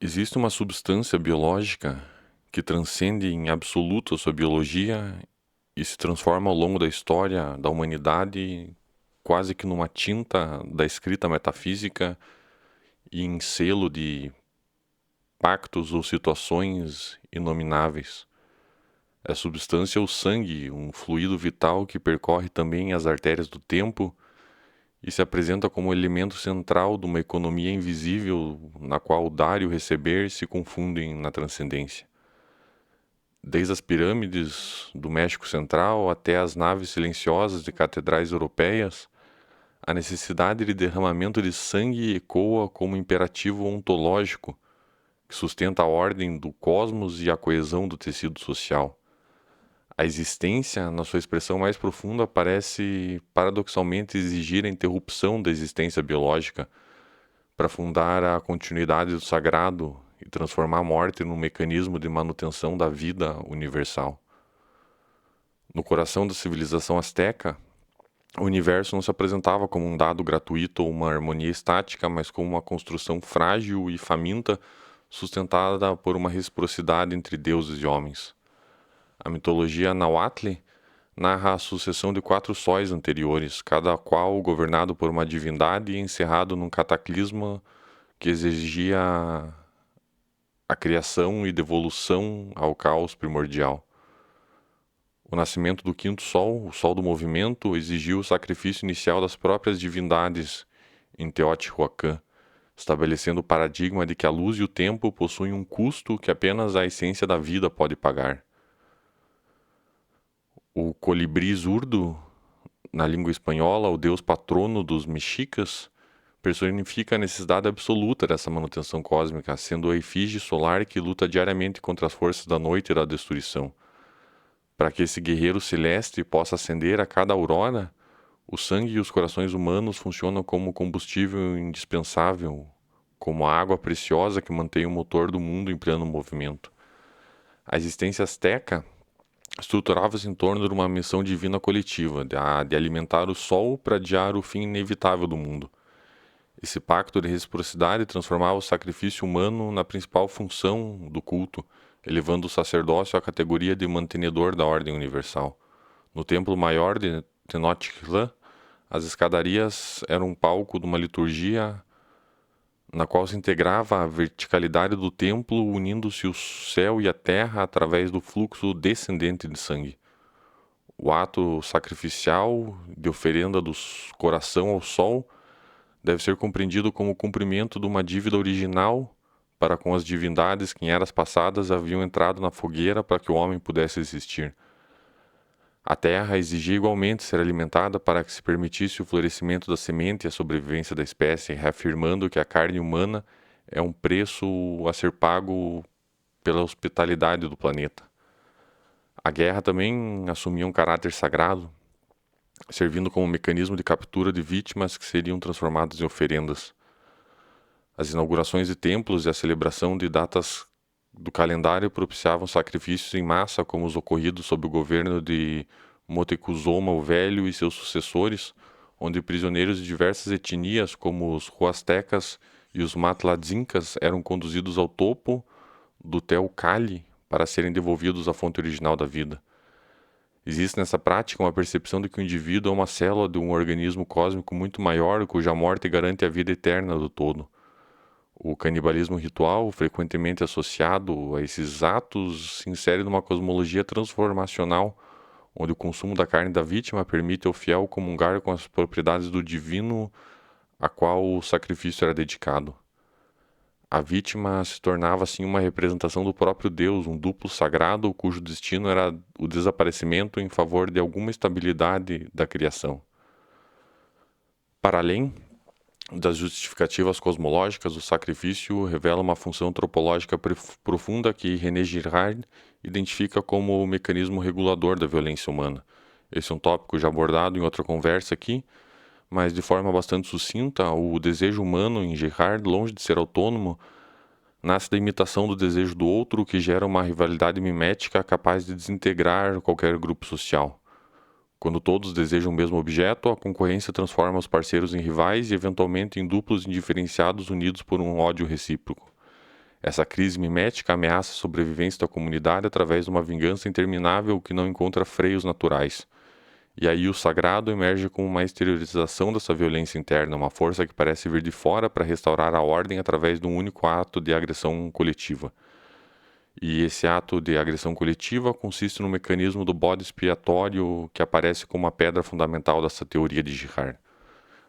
Existe uma substância biológica que transcende em absoluto a sua biologia e se transforma ao longo da história da humanidade quase que numa tinta da escrita metafísica e em selo de pactos ou situações inomináveis. A substância é o sangue, um fluido vital que percorre também as artérias do tempo e se apresenta como elemento central de uma economia invisível na qual o dar e o receber se confundem na transcendência. Desde as pirâmides do México Central até as naves silenciosas de catedrais europeias, a necessidade de derramamento de sangue ecoa como imperativo ontológico que sustenta a ordem do cosmos e a coesão do tecido social. A existência, na sua expressão mais profunda, parece paradoxalmente exigir a interrupção da existência biológica para fundar a continuidade do sagrado e transformar a morte num mecanismo de manutenção da vida universal. No coração da civilização asteca, o universo não se apresentava como um dado gratuito ou uma harmonia estática, mas como uma construção frágil e faminta sustentada por uma reciprocidade entre deuses e homens. A mitologia Nahuatl narra a sucessão de 4 sóis anteriores, cada qual governado por uma divindade e encerrado num cataclisma que exigia a criação e devolução ao caos primordial. O nascimento do quinto sol, o sol do movimento, exigiu o sacrifício inicial das próprias divindades em Teotihuacan, estabelecendo o paradigma de que a luz e o tempo possuem um custo que apenas a essência da vida pode pagar. O colibri zurdo, na língua espanhola, o deus patrono dos mexicas, personifica a necessidade absoluta dessa manutenção cósmica, sendo a efígie solar que luta diariamente contra as forças da noite e da destruição. Para que esse guerreiro celeste possa ascender a cada aurora, o sangue e os corações humanos funcionam como combustível indispensável, como a água preciosa que mantém o motor do mundo em pleno movimento. A existência azteca estruturava-se em torno de uma missão divina coletiva, de alimentar o sol para adiar o fim inevitável do mundo. Esse pacto de reciprocidade transformava o sacrifício humano na principal função do culto, elevando o sacerdócio à categoria de mantenedor da ordem universal. No templo maior de Tenochtitlan, as escadarias eram um palco de uma liturgia na qual se integrava a verticalidade do templo, unindo-se o céu e a terra através do fluxo descendente de sangue. O ato sacrificial de oferenda do coração ao sol deve ser compreendido como o cumprimento de uma dívida original para com as divindades que em eras passadas haviam entrado na fogueira para que o homem pudesse existir. A terra exigia igualmente ser alimentada para que se permitisse o florescimento da semente e a sobrevivência da espécie, reafirmando que a carne humana é um preço a ser pago pela hospitalidade do planeta. A guerra também assumia um caráter sagrado, servindo como mecanismo de captura de vítimas que seriam transformadas em oferendas. As inaugurações de templos e a celebração de datas do calendário propiciavam sacrifícios em massa, como os ocorridos sob o governo de Moctezuma o Velho e seus sucessores, onde prisioneiros de diversas etnias, como os huastecas e os matladzincas, eram conduzidos ao topo do Teocalli para serem devolvidos à fonte original da vida. Existe nessa prática uma percepção de que o indivíduo é uma célula de um organismo cósmico muito maior, cuja morte garante a vida eterna do todo. O canibalismo ritual, frequentemente associado a esses atos, se insere numa cosmologia transformacional, onde o consumo da carne da vítima permite ao fiel comungar com as propriedades do divino a qual o sacrifício era dedicado. A vítima se tornava assim uma representação do próprio Deus, um duplo sagrado cujo destino era o desaparecimento em favor de alguma estabilidade da criação. Para além das justificativas cosmológicas, o sacrifício revela uma função antropológica profunda que René Girard identifica como o mecanismo regulador da violência humana. Esse é um tópico já abordado em outra conversa aqui, mas de forma bastante sucinta, o desejo humano em Girard, longe de ser autônomo, nasce da imitação do desejo do outro, que gera uma rivalidade mimética capaz de desintegrar qualquer grupo social. Quando todos desejam o mesmo objeto, a concorrência transforma os parceiros em rivais e eventualmente em duplos indiferenciados unidos por um ódio recíproco. Essa crise mimética ameaça a sobrevivência da comunidade através de uma vingança interminável que não encontra freios naturais. E aí o sagrado emerge como uma exteriorização dessa violência interna, uma força que parece vir de fora para restaurar a ordem através de um único ato de agressão coletiva. E esse ato de agressão coletiva consiste no mecanismo do bode expiatório que aparece como a pedra fundamental dessa teoria de Girard.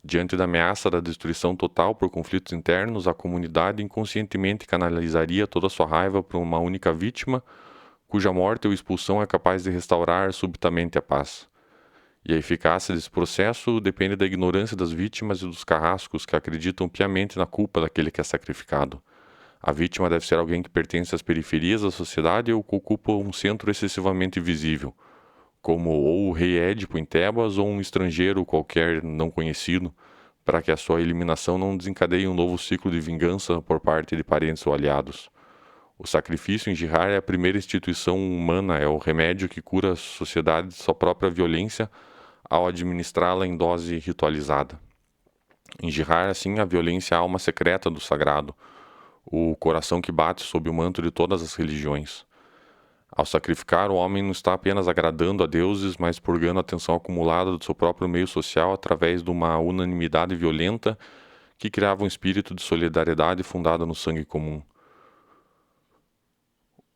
Diante da ameaça da destruição total por conflitos internos, a comunidade inconscientemente canalizaria toda a sua raiva para uma única vítima, cuja morte ou expulsão é capaz de restaurar subitamente a paz. E a eficácia desse processo depende da ignorância das vítimas e dos carrascos que acreditam piamente na culpa daquele que é sacrificado. A vítima deve ser alguém que pertence às periferias da sociedade ou que ocupa um centro excessivamente visível, como ou o rei Édipo em Tebas ou um estrangeiro qualquer não conhecido, para que a sua eliminação não desencadeie um novo ciclo de vingança por parte de parentes ou aliados. O sacrifício em Girard é a primeira instituição humana, é o remédio que cura a sociedade de sua própria violência ao administrá-la em dose ritualizada. Em Girard, assim, a violência é a alma secreta do sagrado, o coração que bate sob o manto de todas as religiões. Ao sacrificar, o homem não está apenas agradando a deuses, mas purgando a tensão acumulada do seu próprio meio social através de uma unanimidade violenta que criava um espírito de solidariedade fundado no sangue comum.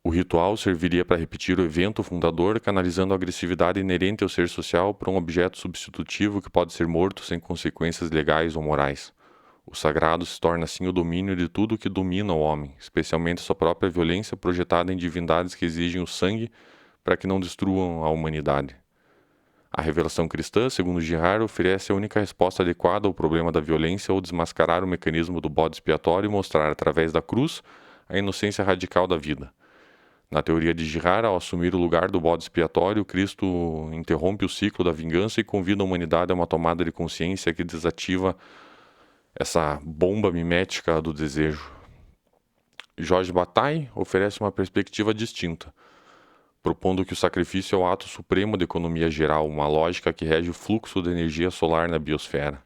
O ritual serviria para repetir o evento fundador, canalizando a agressividade inerente ao ser social para um objeto substitutivo que pode ser morto sem consequências legais ou morais. O sagrado se torna assim o domínio de tudo que domina o homem, especialmente sua própria violência projetada em divindades que exigem o sangue para que não destruam a humanidade. A revelação cristã, segundo Girard, oferece a única resposta adequada ao problema da violência ou desmascarar o mecanismo do bode expiatório e mostrar, através da cruz, a inocência radical da vida. Na teoria de Girard, ao assumir o lugar do bode expiatório, Cristo interrompe o ciclo da vingança e convida a humanidade a uma tomada de consciência que desativa essa bomba mimética do desejo. Georges Bataille oferece uma perspectiva distinta, propondo que o sacrifício é o ato supremo da economia geral, uma lógica que rege o fluxo de energia solar na biosfera.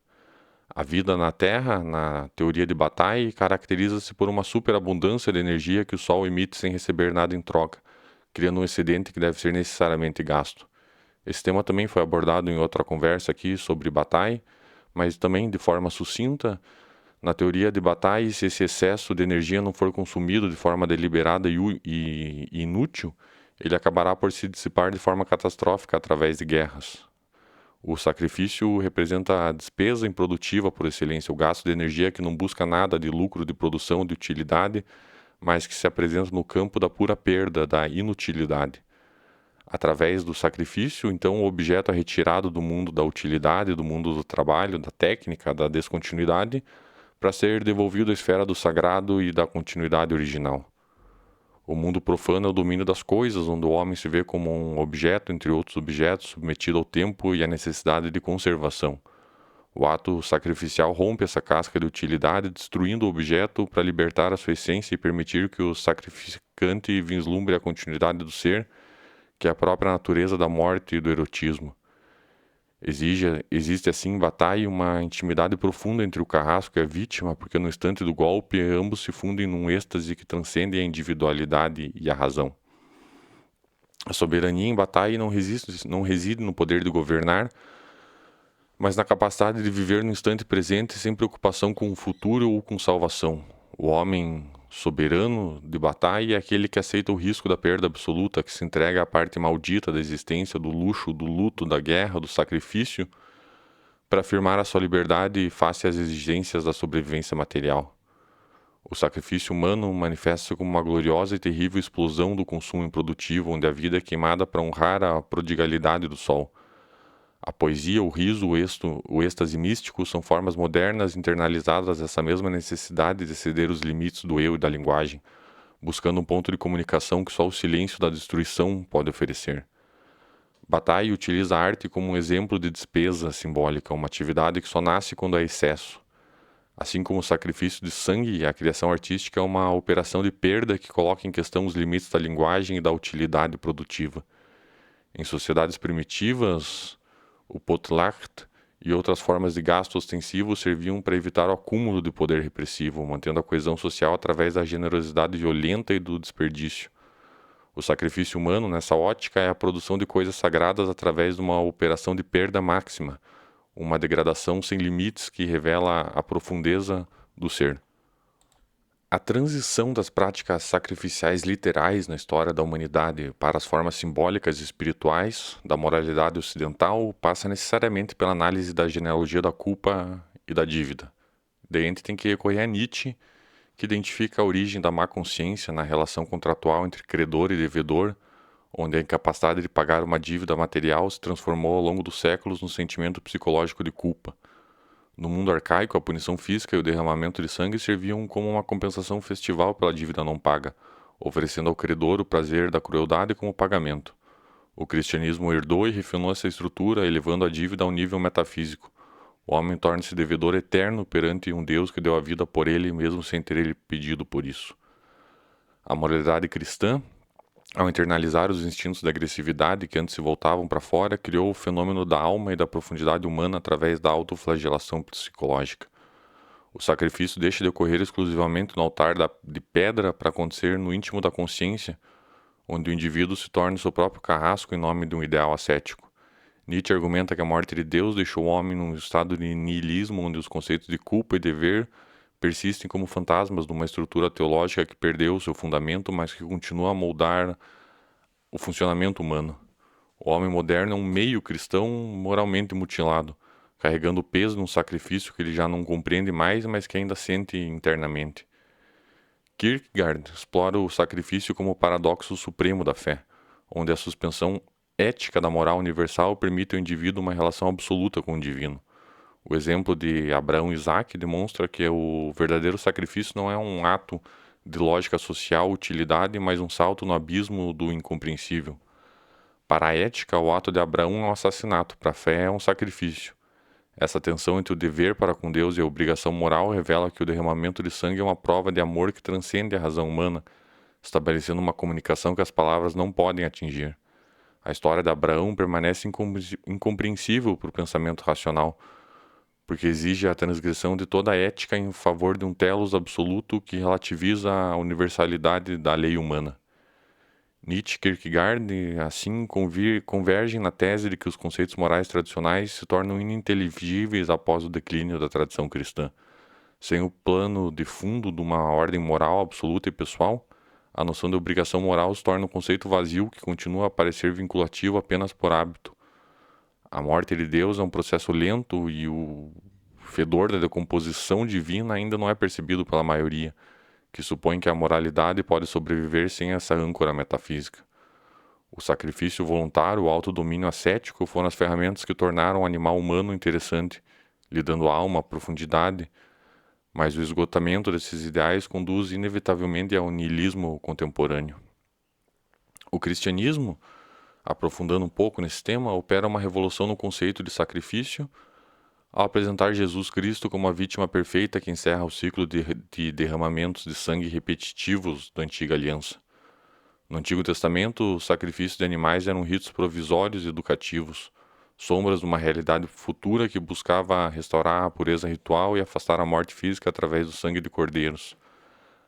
A vida na Terra, na teoria de Bataille, caracteriza-se por uma superabundância de energia que o Sol emite sem receber nada em troca, criando um excedente que deve ser necessariamente gasto. Esse tema também foi abordado em outra conversa aqui sobre Bataille, mas também de forma sucinta. Na teoria de Bataille, se esse excesso de energia não for consumido de forma deliberada e inútil, ele acabará por se dissipar de forma catastrófica através de guerras. O sacrifício representa a despesa improdutiva por excelência, o gasto de energia que não busca nada de lucro, de produção, de utilidade, mas que se apresenta no campo da pura perda, da inutilidade. Através do sacrifício, então, o objeto é retirado do mundo da utilidade, do mundo do trabalho, da técnica, da descontinuidade, para ser devolvido à esfera do sagrado e da continuidade original. O mundo profano é o domínio das coisas, onde o homem se vê como um objeto, entre outros objetos, submetido ao tempo e à necessidade de conservação. O ato sacrificial rompe essa casca de utilidade, destruindo o objeto para libertar a sua essência e permitir que o sacrificante vislumbre a continuidade do ser, que é a própria natureza da morte e do erotismo. Existe assim em Bataille uma intimidade profunda entre o carrasco e a vítima, porque no instante do golpe ambos se fundem num êxtase que transcende a individualidade e a razão. A soberania em Bataille não reside no poder de governar, mas na capacidade de viver no instante presente sem preocupação com o futuro ou com salvação. O homem soberano de Bataille é aquele que aceita o risco da perda absoluta, que se entrega à parte maldita da existência, do luxo, do luto, da guerra, do sacrifício, para afirmar a sua liberdade face às exigências da sobrevivência material. O sacrifício humano manifesta-se como uma gloriosa e terrível explosão do consumo improdutivo, onde a vida é queimada para honrar a prodigalidade do sol. A poesia, o riso, o êxtase místico são formas modernas internalizadas dessa mesma necessidade de exceder os limites do eu e da linguagem, buscando um ponto de comunicação que só o silêncio da destruição pode oferecer. Bataille utiliza a arte como um exemplo de despesa simbólica, uma atividade que só nasce quando há excesso. Assim como o sacrifício de sangue, a criação artística é uma operação de perda que coloca em questão os limites da linguagem e da utilidade produtiva. Em sociedades primitivas, o potlatch e outras formas de gasto ostensivo serviam para evitar o acúmulo de poder repressivo, mantendo a coesão social através da generosidade violenta e do desperdício. O sacrifício humano, nessa ótica, é a produção de coisas sagradas através de uma operação de perda máxima, uma degradação sem limites que revela a profundeza do ser. A transição das práticas sacrificiais literais na história da humanidade para as formas simbólicas e espirituais da moralidade ocidental passa necessariamente pela análise da genealogia da culpa e da dívida. Daí a gente tem que recorrer a Nietzsche, que identifica a origem da má consciência na relação contratual entre credor e devedor, onde a incapacidade de pagar uma dívida material se transformou ao longo dos séculos no sentimento psicológico de culpa. No mundo arcaico, a punição física e o derramamento de sangue serviam como uma compensação festival pela dívida não paga, oferecendo ao credor o prazer da crueldade como pagamento. O cristianismo herdou e refinou essa estrutura, elevando a dívida a um nível metafísico. O homem torna-se devedor eterno perante um Deus que deu a vida por ele, mesmo sem ter ele pedido por isso. A moralidade cristã, ao internalizar os instintos da agressividade que antes se voltavam para fora, criou o fenômeno da alma e da profundidade humana através da autoflagelação psicológica. O sacrifício deixa de ocorrer exclusivamente no altar de pedra para acontecer no íntimo da consciência, onde o indivíduo se torna seu próprio carrasco em nome de um ideal ascético. Nietzsche argumenta que a morte de Deus deixou o homem num estado de niilismo onde os conceitos de culpa e dever persistem como fantasmas de uma estrutura teológica que perdeu seu fundamento, mas que continua a moldar o funcionamento humano. O homem moderno é um meio cristão moralmente mutilado, carregando o peso de um sacrifício que ele já não compreende mais, mas que ainda sente internamente. Kierkegaard explora o sacrifício como o paradoxo supremo da fé, onde a suspensão ética da moral universal permite ao indivíduo uma relação absoluta com o divino. O exemplo de Abraão e Isaac demonstra que o verdadeiro sacrifício não é um ato de lógica social, utilidade, mas um salto no abismo do incompreensível. Para a ética, o ato de Abraão é um assassinato, para a fé é um sacrifício. Essa tensão entre o dever para com Deus e a obrigação moral revela que o derramamento de sangue é uma prova de amor que transcende a razão humana, estabelecendo uma comunicação que as palavras não podem atingir. A história de Abraão permanece incompreensível para o pensamento racional, porque exige a transgressão de toda a ética em favor de um telos absoluto que relativiza a universalidade da lei humana. Nietzsche e Kierkegaard, assim, convergem na tese de que os conceitos morais tradicionais se tornam ininteligíveis após o declínio da tradição cristã. Sem o plano de fundo de uma ordem moral absoluta e pessoal, a noção de obrigação moral se torna um conceito vazio que continua a parecer vinculativo apenas por hábito. A morte de Deus é um processo lento e o fedor da decomposição divina ainda não é percebido pela maioria, que supõe que a moralidade pode sobreviver sem essa âncora metafísica. O sacrifício voluntário, o autodomínio ascético foram as ferramentas que tornaram o animal humano interessante, lhe dando alma, profundidade, mas o esgotamento desses ideais conduz inevitavelmente ao niilismo contemporâneo. O cristianismo, aprofundando um pouco nesse tema, opera uma revolução no conceito de sacrifício ao apresentar Jesus Cristo como a vítima perfeita que encerra o ciclo de derramamentos de sangue repetitivos da antiga aliança. No Antigo Testamento, os sacrifícios de animais eram ritos provisórios e educativos, sombras de uma realidade futura que buscava restaurar a pureza ritual e afastar a morte física através do sangue de cordeiros.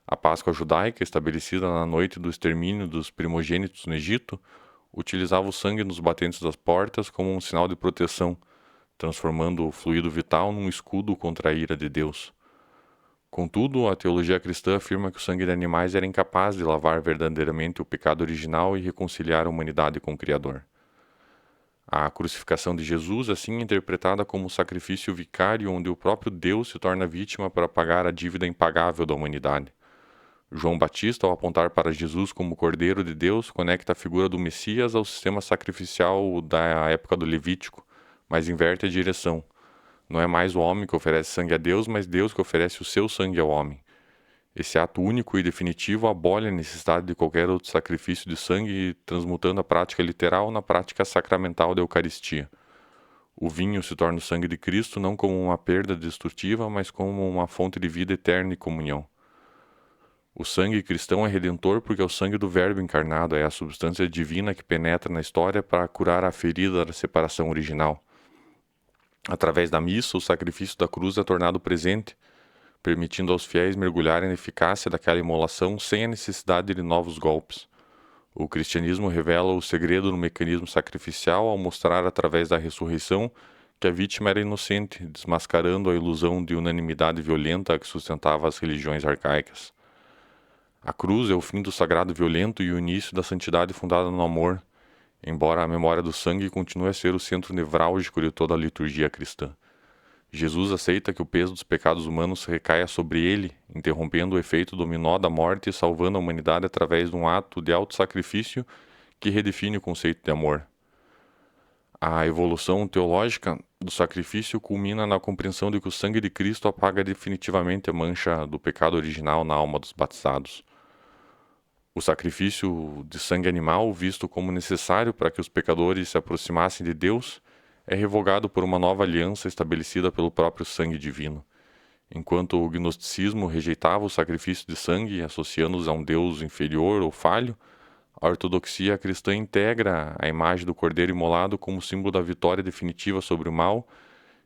A Páscoa judaica, estabelecida na noite do extermínio dos primogênitos no Egito, utilizava o sangue nos batentes das portas como um sinal de proteção, transformando o fluido vital num escudo contra a ira de Deus. Contudo, a teologia cristã afirma que o sangue de animais era incapaz de lavar verdadeiramente o pecado original e reconciliar a humanidade com o Criador. A crucificação de Jesus, assim, é interpretada como o sacrifício vicário onde o próprio Deus se torna vítima para pagar a dívida impagável da humanidade. João Batista, ao apontar para Jesus como o Cordeiro de Deus, conecta a figura do Messias ao sistema sacrificial da época do Levítico, mas inverte a direção. Não é mais o homem que oferece sangue a Deus, mas Deus que oferece o seu sangue ao homem. Esse ato único e definitivo abole a necessidade de qualquer outro sacrifício de sangue, transmutando a prática literal na prática sacramental da Eucaristia. O vinho se torna o sangue de Cristo não como uma perda destrutiva, mas como uma fonte de vida eterna e comunhão. O sangue cristão é redentor porque é o sangue do Verbo encarnado, é a substância divina que penetra na história para curar a ferida da separação original. Através da missa, o sacrifício da cruz é tornado presente, permitindo aos fiéis mergulharem na eficácia daquela imolação sem a necessidade de novos golpes. O cristianismo revela o segredo no mecanismo sacrificial ao mostrar através da ressurreição que a vítima era inocente, desmascarando a ilusão de unanimidade violenta que sustentava as religiões arcaicas. A cruz é o fim do sagrado violento e o início da santidade fundada no amor, embora a memória do sangue continue a ser o centro nevrálgico de toda a liturgia cristã. Jesus aceita que o peso dos pecados humanos recaia sobre ele, interrompendo o efeito dominó da morte e salvando a humanidade através de um ato de autossacrifício que redefine o conceito de amor. A evolução teológica do sacrifício culmina na compreensão de que o sangue de Cristo apaga definitivamente a mancha do pecado original na alma dos batizados. O sacrifício de sangue animal, visto como necessário para que os pecadores se aproximassem de Deus, é revogado por uma nova aliança estabelecida pelo próprio sangue divino. Enquanto o gnosticismo rejeitava o sacrifício de sangue, associando-os a um Deus inferior ou falho, a ortodoxia cristã integra a imagem do cordeiro imolado como símbolo da vitória definitiva sobre o mal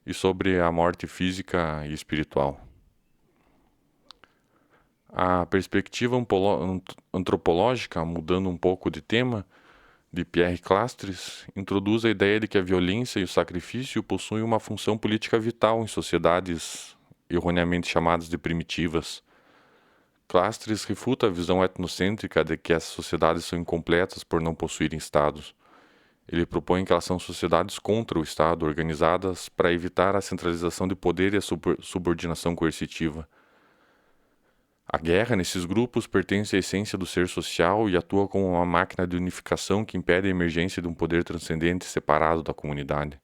e sobre a morte física e espiritual. A perspectiva antropológica, mudando um pouco de tema, de Pierre Clastres, introduz a ideia de que a violência e o sacrifício possuem uma função política vital em sociedades erroneamente chamadas de primitivas. Clastres refuta a visão etnocêntrica de que essas sociedades são incompletas por não possuírem estados. Ele propõe que elas são sociedades contra o Estado, organizadas para evitar a centralização de poder e a subordinação coercitiva. A guerra nesses grupos pertence à essência do ser social e atua como uma máquina de unificação que impede a emergência de um poder transcendente separado da comunidade.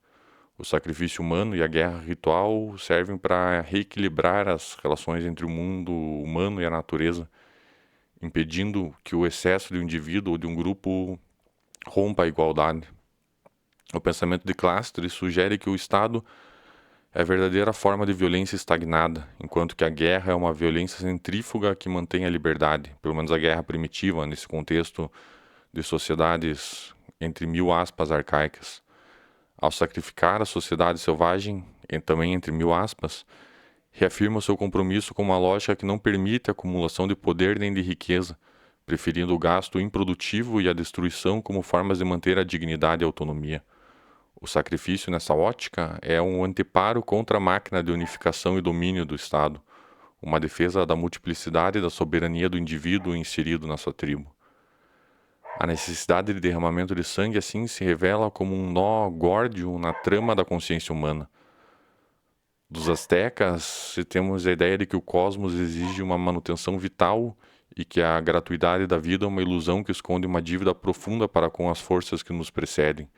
O sacrifício humano e a guerra ritual servem para reequilibrar as relações entre o mundo humano e a natureza, impedindo que o excesso de um indivíduo ou de um grupo rompa a igualdade. O pensamento de Clastres sugere que o Estado é a verdadeira forma de violência estagnada, enquanto que a guerra é uma violência centrífuga que mantém a liberdade, pelo menos a guerra primitiva, nesse contexto de sociedades, entre mil aspas, arcaicas. Ao sacrificar a sociedade selvagem, e também entre mil aspas, reafirma o seu compromisso com uma lógica que não permite a acumulação de poder nem de riqueza, preferindo o gasto improdutivo e a destruição como formas de manter a dignidade e a autonomia. O sacrifício, nessa ótica, é um anteparo contra a máquina de unificação e domínio do Estado, uma defesa da multiplicidade e da soberania do indivíduo inserido na sua tribo. A necessidade de derramamento de sangue, assim, se revela como um nó górdio na trama da consciência humana. Dos astecas, temos a ideia de que o cosmos exige uma manutenção vital e que a gratuidade da vida é uma ilusão que esconde uma dívida profunda para com as forças que nos precedem.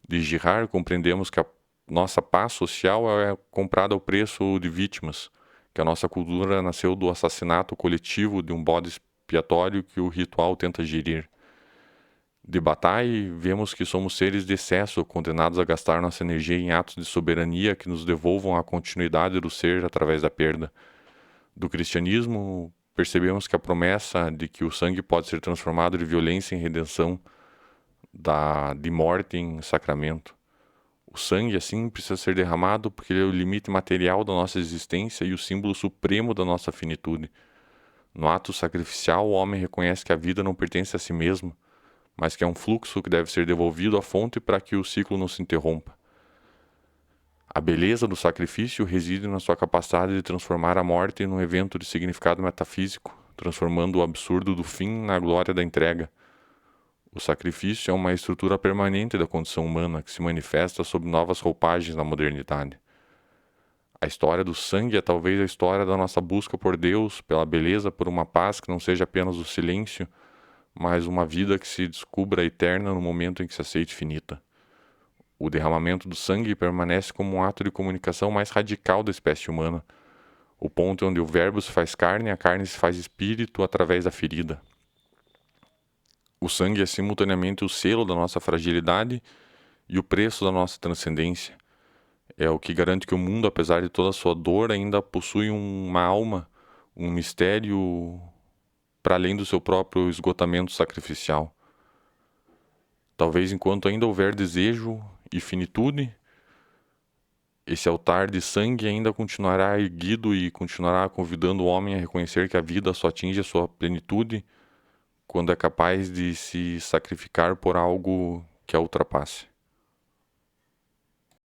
De Girard, compreendemos que a nossa paz social é comprada ao preço de vítimas, que a nossa cultura nasceu do assassinato coletivo de um bode expiatório que o ritual tenta gerir. De Bataille, vemos que somos seres de excesso, condenados a gastar nossa energia em atos de soberania que nos devolvam a continuidade do ser através da perda. Do cristianismo, percebemos que a promessa de que o sangue pode ser transformado de violência em redenção, de morte em sacramento. O sangue, assim, precisa ser derramado porque ele é o limite material da nossa existência e o símbolo supremo da nossa finitude. No ato sacrificial, o homem reconhece que a vida não pertence a si mesmo, mas que é um fluxo que deve ser devolvido à fonte para que o ciclo não se interrompa. A beleza do sacrifício reside na sua capacidade de transformar a morte num evento de significado metafísico, transformando o absurdo do fim na glória da entrega. O sacrifício é uma estrutura permanente da condição humana que se manifesta sob novas roupagens na modernidade. A história do sangue é talvez a história da nossa busca por Deus, pela beleza, por uma paz que não seja apenas o silêncio, mas uma vida que se descubra eterna no momento em que se aceite finita. O derramamento do sangue permanece como um ato de comunicação mais radical da espécie humana, o ponto onde o verbo se faz carne e a carne se faz espírito através da ferida. O sangue é simultaneamente o selo da nossa fragilidade e o preço da nossa transcendência. É o que garante que o mundo, apesar de toda a sua dor, ainda possui uma alma, um mistério para além do seu próprio esgotamento sacrificial. Talvez enquanto ainda houver desejo e finitude, Esse altar de sangue ainda continuará erguido e continuará convidando o homem a reconhecer que a vida só atinge a sua plenitude quando é capaz de se sacrificar por algo que a ultrapasse.